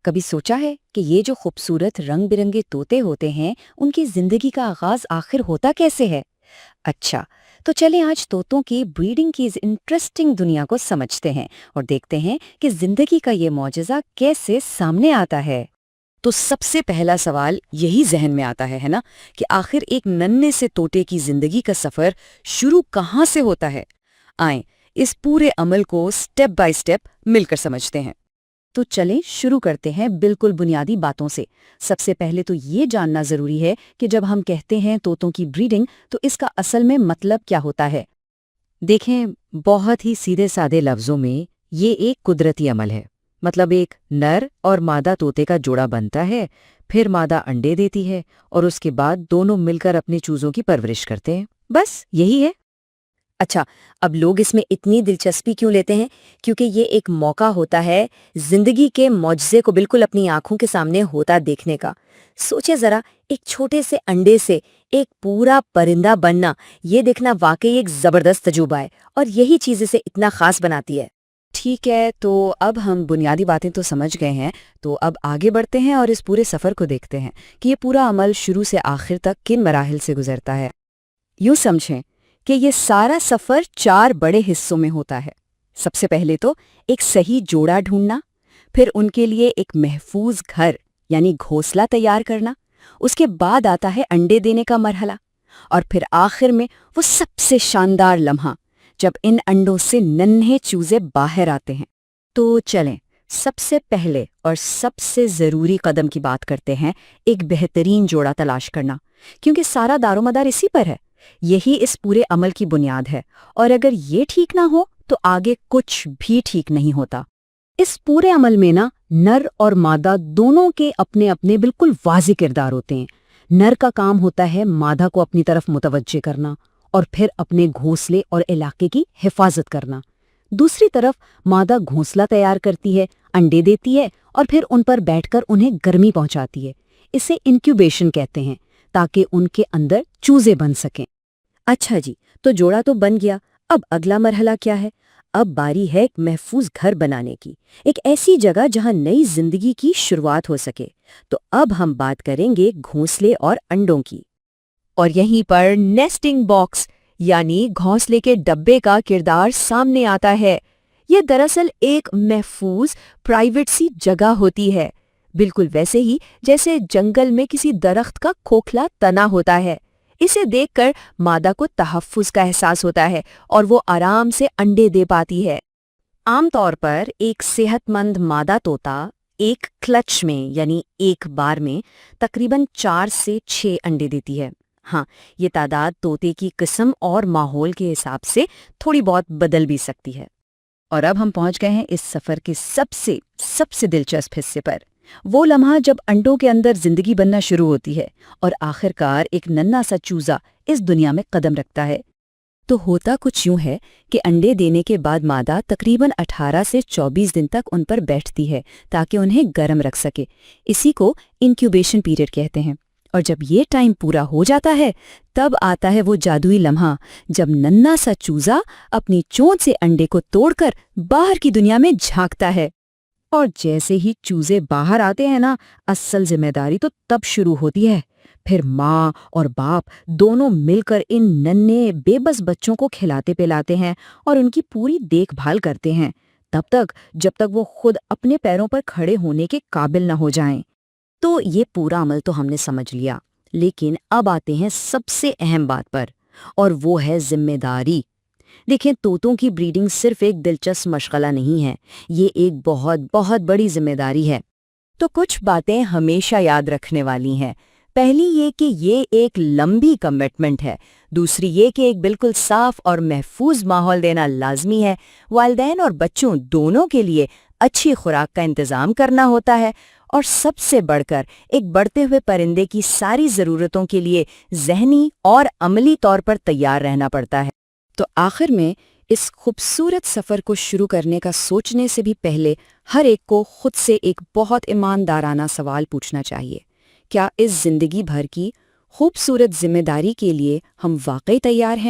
کبھی سوچا ہے کہ یہ جو خوبصورت رنگ برنگے طوطے ہوتے ہیں ان کی زندگی کا آغاز آخر ہوتا کیسے ہے؟ اچھا، تو چلیں آج طوطوں کی بریڈنگ کی اس انٹرسٹنگ دنیا کو سمجھتے ہیں اور دیکھتے ہیں کہ زندگی کا یہ معجزہ کیسے سامنے آتا ہے۔ تو سب سے پہلا سوال یہی ذہن میں آتا ہے نا، کہ آخر ایک ننھے سے طوطے کی زندگی کا سفر شروع کہاں سے ہوتا ہے؟ آئیں اس پورے عمل کو سٹیپ بائی سٹیپ مل کر سمجھتے ہیں۔ تو چلیں شروع کرتے ہیں بالکل بنیادی باتوں سے۔ سب سے پہلے تو یہ جاننا ضروری ہے کہ جب ہم کہتے ہیں طوطوں کی بریڈنگ تو اس کا اصل میں مطلب کیا ہوتا ہے۔ دیکھیں، بہت ہی سیدھے سادے لفظوں میں یہ ایک قدرتی عمل ہے۔ مطلب ایک نر اور مادہ طوطے کا جوڑا بنتا ہے، پھر مادہ انڈے دیتی ہے اور اس کے بعد دونوں مل کر اپنے چوزوں کی پرورش کرتے ہیں، بس یہی ہے۔ اچھا، اب لوگ اس میں اتنی دلچسپی کیوں لیتے ہیں؟ کیونکہ یہ ایک موقع ہوتا ہے زندگی کے معجزے کو بالکل اپنی آنکھوں کے سامنے ہوتا دیکھنے کا۔ سوچے ذرا، ایک چھوٹے سے انڈے سے ایک پورا پرندہ بننا، یہ دیکھنا واقعی ایک زبردست تجربہ ہے، اور یہی چیز اسے اتنا خاص بناتی ہے۔ ٹھیک ہے، تو اب ہم بنیادی باتیں تو سمجھ گئے ہیں، تو اب آگے بڑھتے ہیں اور اس پورے سفر کو دیکھتے ہیں کہ یہ پورا عمل شروع سے آخر تک کن مراحل سے گزرتا ہے۔ یوں سمجھیں کہ یہ سارا سفر 4 بڑے حصوں میں ہوتا ہے۔ سب سے پہلے تو ایک صحیح جوڑا ڈھونڈنا، پھر ان کے لیے ایک محفوظ گھر یعنی گھونسلہ تیار کرنا، اس کے بعد آتا ہے انڈے دینے کا مرحلہ، اور پھر آخر میں وہ سب سے شاندار لمحہ جب ان انڈوں سے ننھے چوزے باہر آتے ہیں۔ تو چلیں سب سے پہلے اور سب سے ضروری قدم کی بات کرتے ہیں، ایک بہترین جوڑا تلاش کرنا، کیونکہ سارا دار و مدار اسی پر ہے۔ یہی اس پورے عمل کی بنیاد ہے، اور اگر یہ ٹھیک نہ ہو تو آگے کچھ بھی ٹھیک نہیں ہوتا۔ اس پورے عمل میں نر اور مادہ دونوں کے اپنے اپنے بالکل واضح کردار ہوتے ہیں۔ نر کا کام ہوتا ہے مادہ کو اپنی طرف متوجہ کرنا اور پھر اپنے گھونسلے اور علاقے کی حفاظت کرنا۔ دوسری طرف مادہ گھونسلہ تیار کرتی ہے، انڈے دیتی ہے اور پھر ان پر بیٹھ کر انہیں گرمی پہنچاتی ہے۔ اسے انکیوبیشن کہتے ہیں، تاکہ ان کے اندر چوزے بن سکیں۔ اچھا جی، تو جوڑا تو بن گیا، اب اگلا مرحلہ کیا ہے؟ اب باری ہے ایک محفوظ گھر بنانے کی، ایک ایسی جگہ جہاں نئی زندگی کی شروعات ہو سکے۔ تو اب ہم بات کریں گے گھونسلے اور انڈوں کی، اور یہیں پر نیسٹنگ باکس یعنی گھونسلے کے ڈبے کا کردار سامنے آتا ہے۔ یہ دراصل ایک محفوظ پرائیویٹ سی جگہ ہوتی ہے، بالکل ویسے ہی جیسے جنگل میں کسی درخت کا کھوکھلا تنا ہوتا ہے۔ اسے دیکھ کر مادہ کو تحفظ کا احساس ہوتا ہے اور وہ آرام سے انڈے دے پاتی ہے۔ عام طور پر ایک صحت مند مادہ طوطا ایک کلچ میں یعنی ایک بار میں تقریباً 4 سے 6 انڈے دیتی ہے۔ ہاں، یہ تعداد طوطے کی قسم اور ماحول کے حساب سے تھوڑی بہت بدل بھی سکتی ہے۔ اور اب ہم پہنچ گئے ہیں اس سفر کے سب سے دلچسپ حصے پر، وہ لمحہ جب انڈوں کے اندر زندگی بننا شروع ہوتی ہے اور آخرکار ایک ننھا سا چوزا اس دنیا میں قدم رکھتا ہے۔ تو ہوتا کچھ یوں ہے کہ انڈے دینے کے بعد مادہ تقریباً 18 سے 24 دن تک ان پر بیٹھتی ہے تاکہ انہیں گرم رکھ سکے۔ اسی کو انکیوبیشن پیریڈ کہتے ہیں۔ اور جب یہ ٹائم پورا ہو جاتا ہے تب آتا ہے وہ جادوئی لمحہ جب ننھا سا چوزا اپنی چونچ سے انڈے کو توڑ کر باہر کی دنیا میں جھانکتا ہے۔ اور جیسے ہی چوزے باہر آتے ہیں اصل ذمہ داری تو تب شروع ہوتی ہے۔ پھر ماں اور باپ دونوں مل کر ان ننھے بے بس بچوں کو کھلاتے پلاتے ہیں اور ان کی پوری دیکھ بھال کرتے ہیں، تب تک جب تک وہ خود اپنے پیروں پر کھڑے ہونے کے قابل نہ ہو جائیں۔ تو یہ پورا عمل تو ہم نے سمجھ لیا، لیکن اب آتے ہیں سب سے اہم بات پر، اور وہ ہے ذمہ داری۔ دیکھیں، طوطوں کی بریڈنگ صرف ایک دلچسپ مشغلہ نہیں ہے، یہ ایک بہت بہت بڑی ذمہ داری ہے۔ تو کچھ باتیں ہمیشہ یاد رکھنے والی ہیں۔ پہلی یہ کہ یہ ایک لمبی کمٹمنٹ ہے، دوسری یہ کہ ایک بالکل صاف اور محفوظ ماحول دینا لازمی ہے، والدین اور بچوں دونوں کے لیے اچھی خوراک کا انتظام کرنا ہوتا ہے، اور سب سے بڑھ کر ایک بڑھتے ہوئے پرندے کی ساری ضرورتوں کے لیے ذہنی اور عملی طور پر تیار رہنا پڑتا ہے۔ تو آخر میں اس خوبصورت سفر کو شروع کرنے کا سوچنے سے بھی پہلے ہر ایک کو خود سے ایک بہت ایماندارانہ سوال پوچھنا چاہیے، کیا اس زندگی بھر کی خوبصورت ذمہ داری کے لیے ہم واقعی تیار ہیں؟